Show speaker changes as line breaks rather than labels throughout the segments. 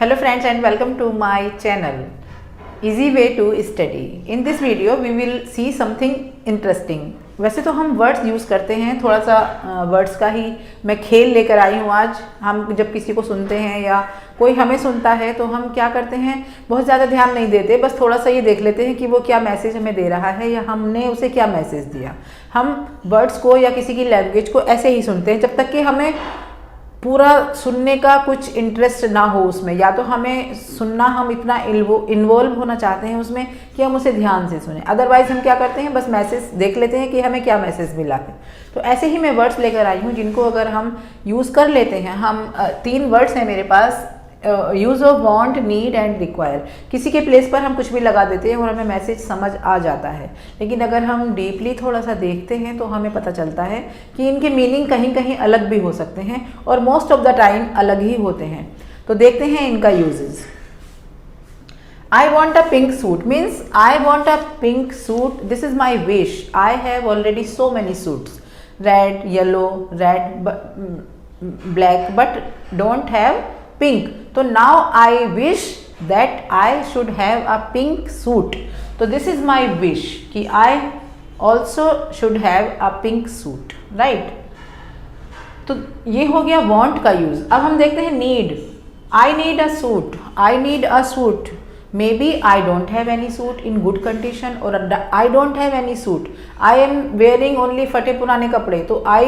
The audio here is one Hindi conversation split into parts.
Hello friends and welcome to my channel Easy Way to Study. In this video we will see something interesting. वैसे तो हम वर्ड्स यूज़ करते हैं, थोड़ा सा वर्ड्स का ही मैं खेल लेकर आई हूँ आज। हम जब किसी को सुनते हैं या कोई हमें सुनता है तो हम क्या करते हैं, बहुत ज़्यादा ध्यान नहीं देते, बस थोड़ा सा ये देख लेते हैं कि वो क्या मैसेज हमें दे रहा है या हमने उसे क्या मैसेज दिया। हम वर्ड्स को या किसी की लैंग्वेज को ऐसे ही सुनते हैं जब तक कि हमें पूरा सुनने का कुछ इंटरेस्ट ना हो उसमें, या तो हमें सुनना हम इतना इन्वॉल्व होना चाहते हैं उसमें कि हम उसे ध्यान से सुने। अदरवाइज हम क्या करते हैं, बस मैसेज देख लेते हैं कि हमें क्या मैसेज मिला है। तो ऐसे ही मैं वर्ड्स लेकर आई हूँ जिनको अगर हम यूज़ कर लेते हैं, हम 3 वर्ड्स हैं मेरे पास, use of want, need and require. किसी के प्लेस पर हम कुछ भी लगा देते हैं और हमें मैसेज समझ आ जाता है, लेकिन अगर हम डीपली थोड़ा सा देखते हैं तो हमें पता चलता है कि इनके मीनिंग कहीं कहीं अलग भी हो सकते हैं और मोस्ट ऑफ द टाइम अलग ही होते हैं। तो देखते हैं इनका uses. I want a pink suit means I want a pink suit. This is my wish. I have already so many suits, red, yellow, black, but don't have pink. So now I wish that I should have a pink suit. So this is my wish कि I also should have a pink suit, right? तो ये हो गया want का यूज। अब हम देखते हैं need. I need a suit. I need a suit. Maybe I don't have any suit in good condition or I don't have any suit. I am wearing only फटे पुराने कपड़े, तो I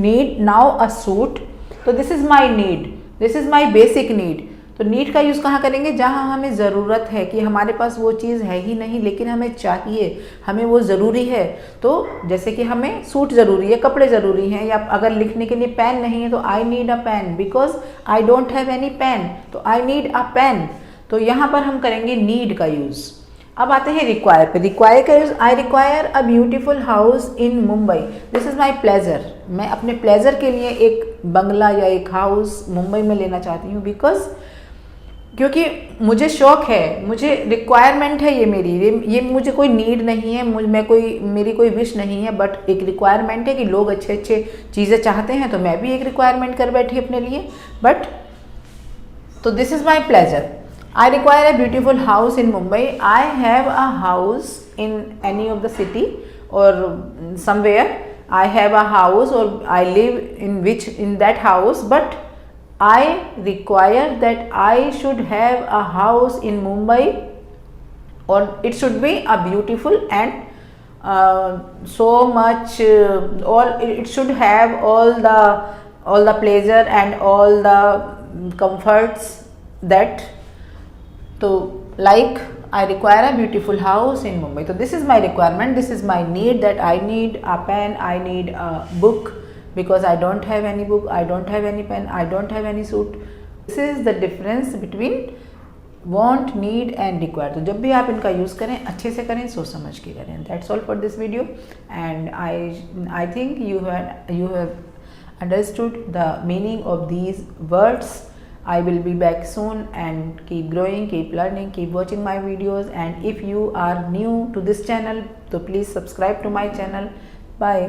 need now a suit. तो this is my need. This is my basic need. तो नीड का यूज़ कहाँ करेंगे, जहाँ हमें ज़रूरत है कि हमारे पास वो चीज़ है ही नहीं लेकिन हमें चाहिए, हमें वो ज़रूरी है। तो जैसे कि हमें सूट ज़रूरी है, कपड़े ज़रूरी हैं, या अगर लिखने के लिए पेन नहीं है तो I need a pen because I don't have any pen, तो आई नीड अ पेन। तो यहाँ पर हम करेंगे नीड का यूज़। अब आते हैं रिक्वायर पे। रिक्वायर का use, I require a beautiful house in Mumbai. This is my pleasure. मैं अपने प्लेजर के लिए एक बंगला या एक हाउस मुंबई में लेना चाहती हूँ बिकॉज क्योंकि मुझे शौक है, मुझे रिक्वायरमेंट है ये मेरी, ये मुझे कोई नीड नहीं है, मेरी कोई विश नहीं है, बट एक रिक्वायरमेंट है कि लोग अच्छे अच्छे चीज़ें चाहते हैं तो मैं भी एक रिक्वायरमेंट कर बैठी अपने लिए। बट तो this is my pleasure. I require a beautiful house in Mumbai. I have a house in any of the city or somewhere. I have a house or I live in that house, but I require that I should have a house in Mumbai, or it should be a beautiful and so much it should have all the pleasure and all the comforts that. तो like I require a beautiful house in Mumbai. So this is my requirement, this is my need, that I need a pen, I need a book because I don't have any book, I don't have any pen, I don't have any suit. This is the difference between want, need and require. तो जब भी आप इनका यूज़ करें अच्छे से करें, सोच समझ के करें। That's all for this video and I think you have understood the meaning of these words. I will be back soon and keep growing, keep learning, keep watching my videos, and if you are new to this channel so please subscribe to my channel. Bye.